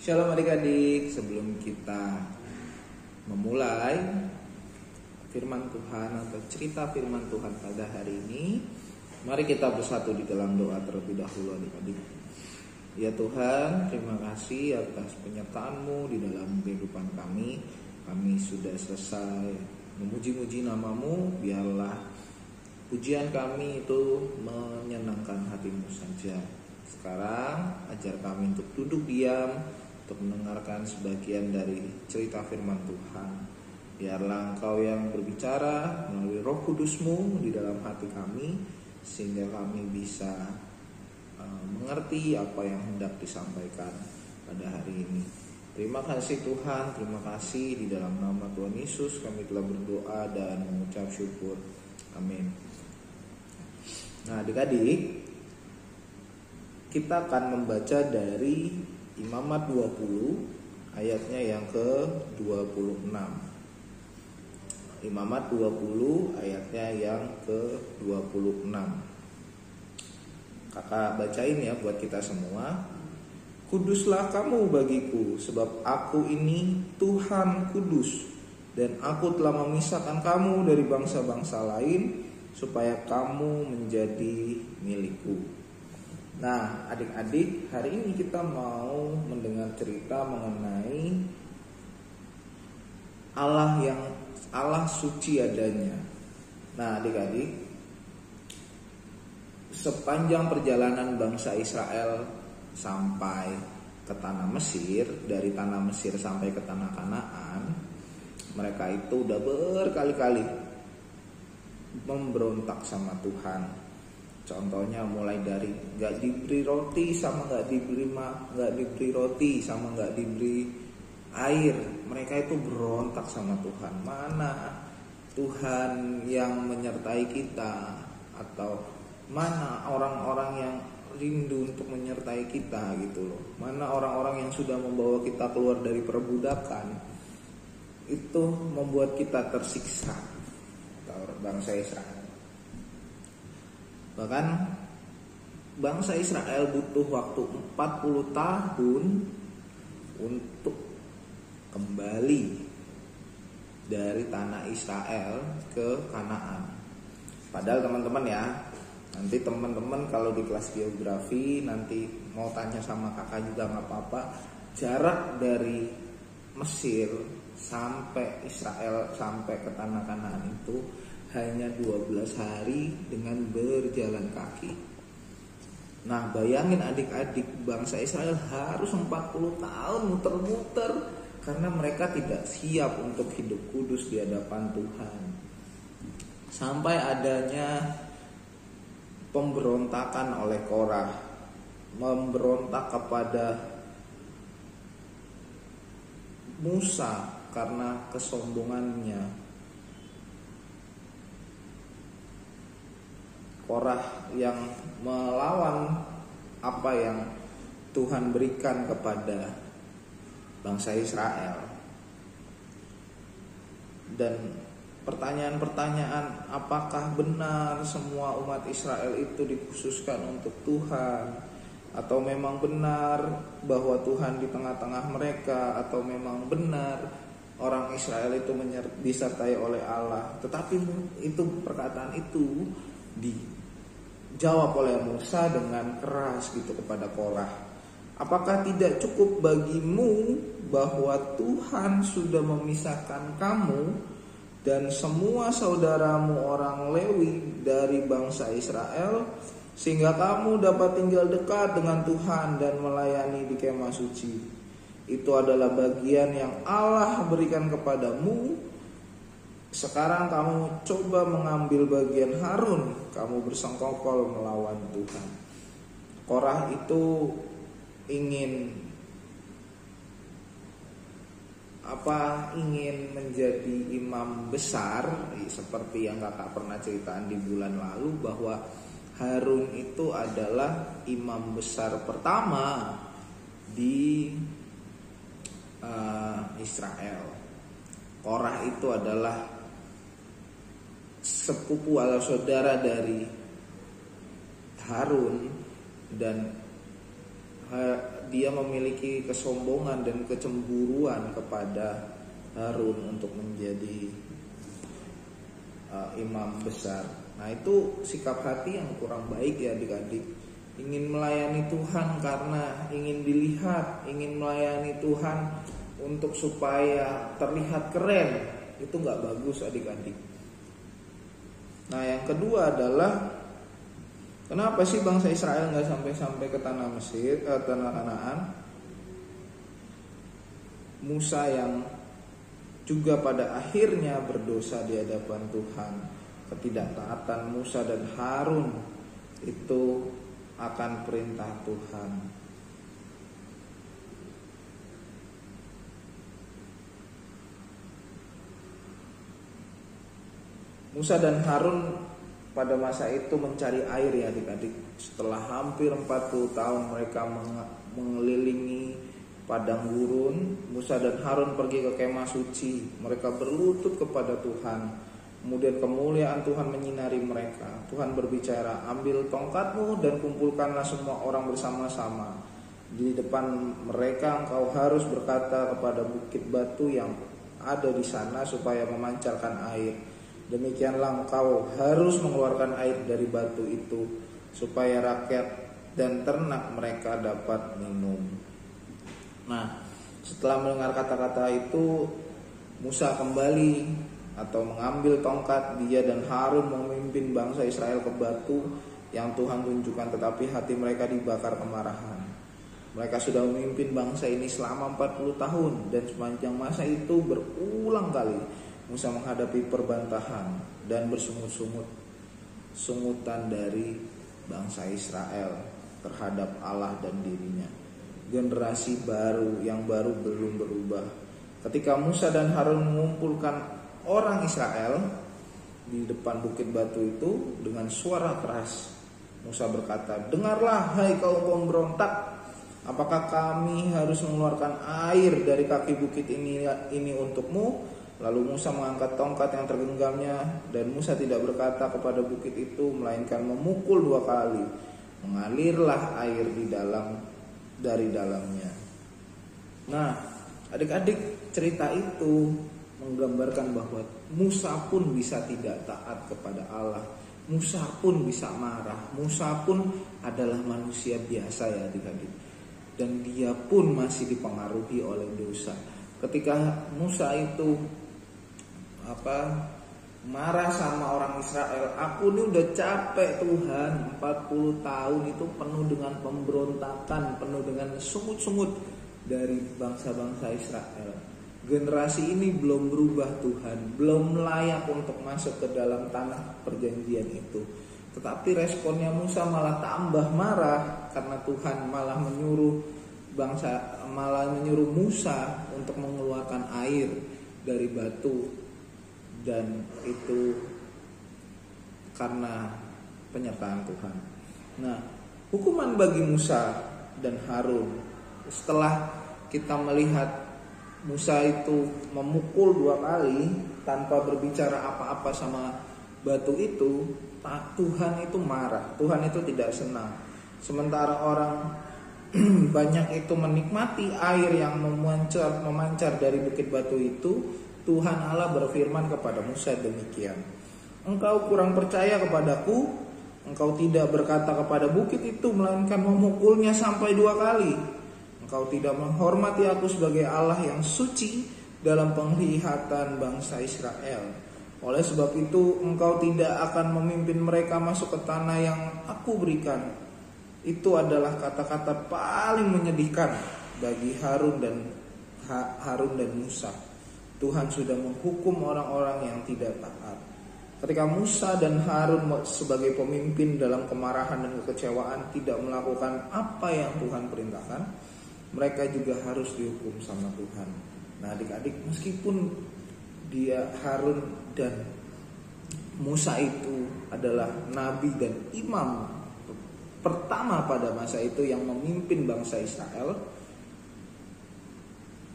Shalom adik-adik, sebelum kita memulai firman Tuhan atau cerita firman Tuhan pada hari ini, mari kita bersatu di dalam doa terlebih dahulu adik-adik. Ya Tuhan, terima kasih atas penyertaan-Mu di dalam kehidupan kami. Kami sudah selesai memuji-muji nama-Mu, biarlah pujian kami itu menyenangkan hati-Mu saja. Sekarang ajar kami untuk duduk diam, untuk mendengarkan sebagian dari cerita firman Tuhan. Biarlah Engkau yang berbicara melalui Roh Kudus-Mu di dalam hati kami, sehingga kami bisa mengerti apa yang hendak disampaikan pada hari ini. Terima kasih Tuhan, terima kasih, di dalam nama Tuhan Yesus kami telah berdoa dan mengucap syukur. Amin. Nah adik-adik, kita akan membaca dari Imamat 20 ayatnya yang ke-26. Imamat 20 ayatnya yang ke-26. Kakak bacain ya buat kita semua. Kuduslah kamu bagiku, sebab aku ini Tuhan kudus, dan aku telah memisahkan kamu dari bangsa-bangsa lain, supaya kamu menjadi milikku. Nah adik-adik, hari ini kita mau mendengar cerita mengenai Allah suci adanya. Nah adik-adik, sepanjang perjalanan bangsa Israel sampai ke tanah Mesir, dari tanah Mesir sampai ke tanah Kanaan, mereka itu udah berkali-kali memberontak sama Tuhan. Contohnya mulai dari gak diberi roti sama gak diberi roti sama gak diberi air. Mereka itu berontak sama Tuhan. Mana Tuhan yang menyertai kita, atau mana orang-orang yang rindu untuk menyertai kita gitu loh. Mana orang-orang yang sudah membawa kita keluar dari perbudakan. Itu membuat kita tersiksa, bangsa Israel. Bahkan bangsa Israel butuh waktu 40 tahun untuk kembali dari tanah Israel ke Kanaan. Padahal teman-teman ya, nanti teman-teman kalau di kelas geografi nanti mau tanya sama kakak juga gak apa-apa. Jarak dari Mesir sampai Israel, sampai ke tanah Kanaan itu hanya 12 hari dengan berjalan kaki. Nah bayangin adik-adik, bangsa Israel harus 40 tahun muter-muter karena mereka tidak siap untuk hidup kudus di hadapan Tuhan. Sampai adanya pemberontakan oleh Korah, memberontak kepada Musa karena kesombongannya. Korah yang melawan apa yang Tuhan berikan kepada bangsa Israel. Dan pertanyaan-pertanyaan, apakah benar semua umat Israel itu dikhususkan untuk Tuhan, atau memang benar bahwa Tuhan di tengah-tengah mereka, atau memang benar orang Israel itu disertai oleh Allah. Tetapi itu perkataan itu dijawab oleh Musa dengan keras gitu kepada Korah. Apakah tidak cukup bagimu bahwa Tuhan sudah memisahkan kamu dan semua saudaramu orang Lewi dari bangsa Israel, sehingga kamu dapat tinggal dekat dengan Tuhan dan melayani di kemah suci? Itu adalah bagian yang Allah berikan kepadamu. Sekarang kamu coba mengambil bagian Harun, kamu bersengkokol melawan Tuhan. Korah itu ingin menjadi imam besar, seperti yang kakak pernah ceritaan di bulan lalu, bahwa Harun itu adalah imam besar pertama di Israel. Korah itu adalah sepupu atau saudara dari Harun, dan dia memiliki kesombongan dan kecemburuan kepada Harun untuk menjadi imam besar. Nah, itu sikap hati yang kurang baik ya adik-adik. Ingin melayani Tuhan karena ingin dilihat, ingin melayani Tuhan untuk supaya terlihat keren, itu gak bagus adik-adik. Nah, yang kedua adalah kenapa sih bangsa Israel gak sampai ke tanah Mesir, tanah Kanaan? Musa yang juga pada akhirnya berdosa di hadapan Tuhan. Ketidaktaatan Musa dan Harun itu akan perintah Tuhan. Musa dan Harun pada masa itu mencari air ya adik-adik. Setelah hampir 40 tahun mereka mengelilingi padang gurun, Musa dan Harun pergi ke kemah suci. Mereka berlutut kepada Tuhan. Kemudian kemuliaan Tuhan menyinari mereka. Tuhan berbicara, ambil tongkatmu dan kumpulkanlah semua orang bersama-sama. Di depan mereka engkau harus berkata kepada bukit batu yang ada di sana supaya memancarkan air. Demikianlah engkau harus mengeluarkan air dari batu itu supaya rakyat dan ternak mereka dapat minum. Nah, setelah mendengar kata-kata itu, Musa kembali atau mengambil tongkat, dia dan Harun memimpin bangsa Israel ke batu yang Tuhan tunjukkan, tetapi hati mereka dibakar kemarahan. Mereka sudah memimpin bangsa ini selama 40 tahun dan sepanjang masa itu berulang kali Musa menghadapi perbantahan dan bersungut-sungutan dari bangsa Israel terhadap Allah dan dirinya. Generasi baru yang baru belum berubah. Ketika Musa dan Harun mengumpulkan orang Israel di depan bukit batu itu dengan suara keras, Musa berkata, dengarlah hai kaum pemberontak, apakah kami harus mengeluarkan air dari kaki bukit ini untukmu? Lalu Musa mengangkat tongkat yang tergenggamnya, dan Musa tidak berkata kepada bukit itu, melainkan memukul 2 kali. Mengalirlah air dari dalamnya. Nah, adik-adik, cerita itu menggambarkan bahwa Musa pun bisa tidak taat kepada Allah. Musa pun bisa marah. Musa pun adalah manusia biasa ya adik-adik. Dan dia pun masih dipengaruhi oleh dosa. Ketika Musa itu marah sama orang Israel, aku ini udah capek Tuhan, 40 tahun itu penuh dengan pemberontakan, penuh dengan sungut-sungut dari bangsa-bangsa Israel. Generasi ini belum berubah Tuhan, belum layak untuk masuk ke dalam tanah perjanjian itu. Tetapi responnya Musa malah tambah marah karena Tuhan malah menyuruh Musa untuk mengeluarkan air dari batu, dan itu karena penyertaan Tuhan. Nah, hukuman bagi Musa dan Harun setelah kita melihat Musa itu memukul 2 kali tanpa berbicara apa-apa sama batu itu, Tuhan itu marah, Tuhan itu tidak senang. Sementara orang banyak itu menikmati air yang memancar dari bukit batu itu, Tuhan Allah berfirman kepada Musa demikian, engkau kurang percaya kepadaku, engkau tidak berkata kepada bukit itu, melainkan memukulnya sampai 2 kali. Engkau tidak menghormati aku sebagai Allah yang suci dalam penglihatan bangsa Israel. Oleh sebab itu engkau tidak akan memimpin mereka masuk ke tanah yang aku berikan. Itu adalah kata-kata paling menyedihkan bagi Harun dan Musa. Tuhan sudah menghukum orang-orang yang tidak taat. Ketika Musa dan Harun sebagai pemimpin dalam kemarahan dan kekecewaan tidak melakukan apa yang Tuhan perintahkan, mereka juga harus dihukum sama Tuhan. Nah adik-adik, meskipun Harun dan Musa itu adalah nabi dan imam pertama pada masa itu yang memimpin bangsa Israel,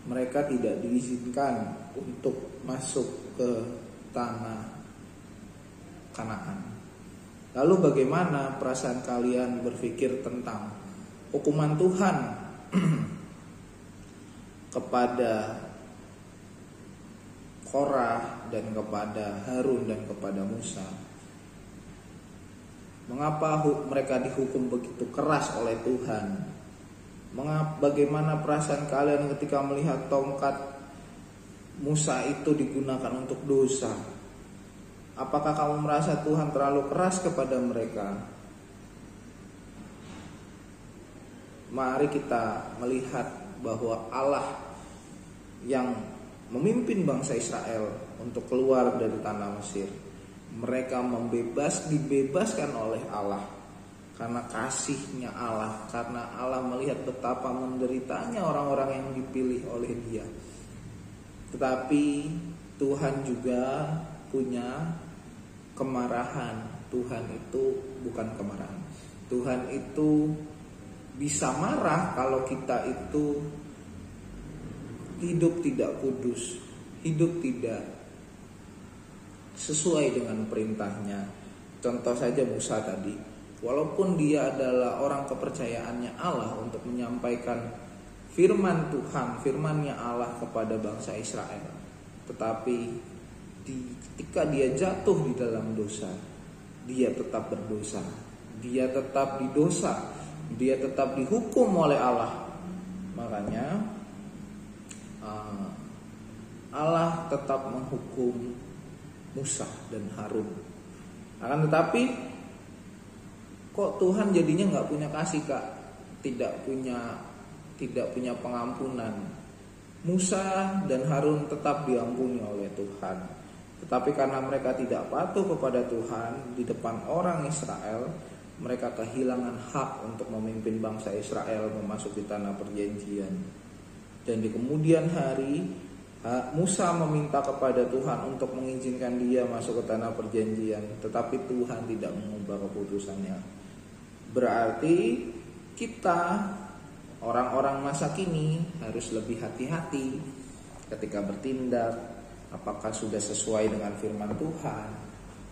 mereka tidak diizinkan untuk masuk ke tanah Kanaan. Lalu bagaimana perasaan kalian berpikir tentang hukuman Tuhan kepada Korah dan kepada Harun dan kepada Musa, mengapa mereka dihukum begitu keras oleh Tuhan? Bagaimana perasaan kalian ketika melihat tongkat Musa itu digunakan untuk dosa? Apakah kamu merasa Tuhan terlalu keras kepada mereka? Mari kita melihat bahwa Allah yang memimpin bangsa Israel untuk keluar dari tanah Mesir, mereka dibebaskan oleh Allah karena kasihnya Allah, karena Allah melihat betapa menderitanya orang-orang yang dipilih oleh Dia. Tetapi Tuhan juga punya kemarahan. Tuhan itu bukan kemarahan. Tuhan itu bisa marah kalau kita itu hidup tidak kudus, hidup tidak sesuai dengan perintahnya. Contoh saja Musa tadi, walaupun dia adalah orang kepercayaannya Allah untuk menyampaikan firman Tuhan, firmannya Allah kepada bangsa Israel, tetapi ketika dia jatuh di dalam dosa, dia tetap berdosa, dia tetap didosa, dia tetap dihukum oleh Allah. Makanya Allah tetap menghukum Musa dan Harun. Akan tetapi kok Tuhan jadinya nggak punya kasih, Kak? Tidak punya pengampunan. Musa dan Harun tetap diampuni oleh Tuhan, tetapi karena mereka tidak patuh kepada Tuhan di depan orang Israel, mereka kehilangan hak untuk memimpin bangsa Israel memasuki tanah perjanjian. Dan di kemudian hari Musa meminta kepada Tuhan untuk mengizinkan dia masuk ke tanah perjanjian, tetapi Tuhan tidak mengubah keputusannya. Berarti kita orang-orang masa kini harus lebih hati-hati ketika bertindak. Apakah sudah sesuai dengan firman Tuhan?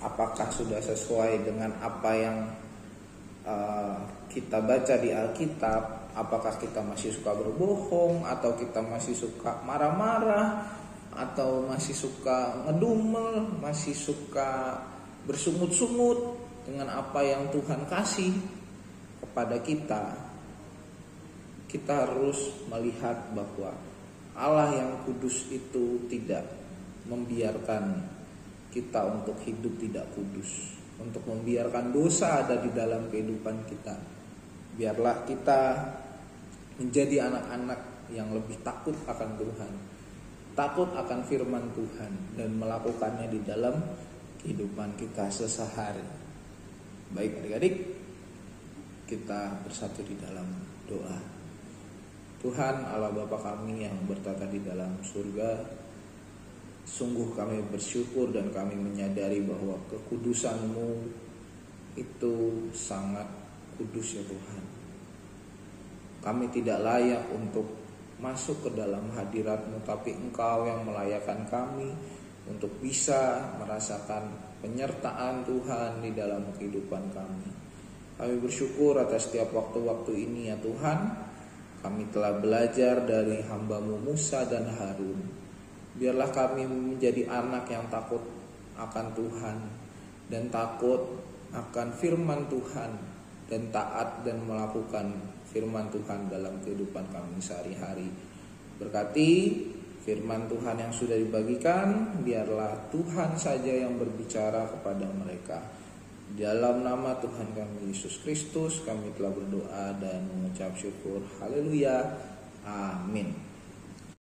Apakah sudah sesuai dengan apa yang kita baca di Alkitab? Apakah kita masih suka berbohong, atau kita masih suka marah-marah, atau masih suka ngedumel, masih suka bersungut-sungut dengan apa yang Tuhan kasih kepada kita? Kita harus melihat bahwa Allah yang kudus itu tidak membiarkan kita untuk hidup tidak kudus, untuk membiarkan dosa ada di dalam kehidupan kita. Biarlah kita menjadi anak-anak yang lebih takut akan Tuhan, takut akan firman Tuhan, dan melakukannya di dalam kehidupan kita sehari-hari. Baik adik-adik, kita bersatu di dalam doa. Tuhan Allah Bapa kami yang bertata di dalam surga, sungguh kami bersyukur dan kami menyadari bahwa kekudusan-Mu itu sangat kudus ya Tuhan. Kami tidak layak untuk masuk ke dalam hadirat-Mu, tapi Engkau yang melayakkan kami untuk bisa merasakan penyertaan Tuhan di dalam kehidupan kami. Kami bersyukur atas setiap waktu-waktu ini ya Tuhan. Kami telah belajar dari hamba-Mu Musa dan Harun. Biarlah kami menjadi anak yang takut akan Tuhan dan takut akan firman Tuhan, dan taat dan melakukan firman Tuhan dalam kehidupan kami sehari-hari. Berkati firman Tuhan yang sudah dibagikan, biarlah Tuhan saja yang berbicara kepada mereka. Dalam nama Tuhan kami Yesus Kristus kami telah berdoa dan mengucap syukur. Haleluya. Amin.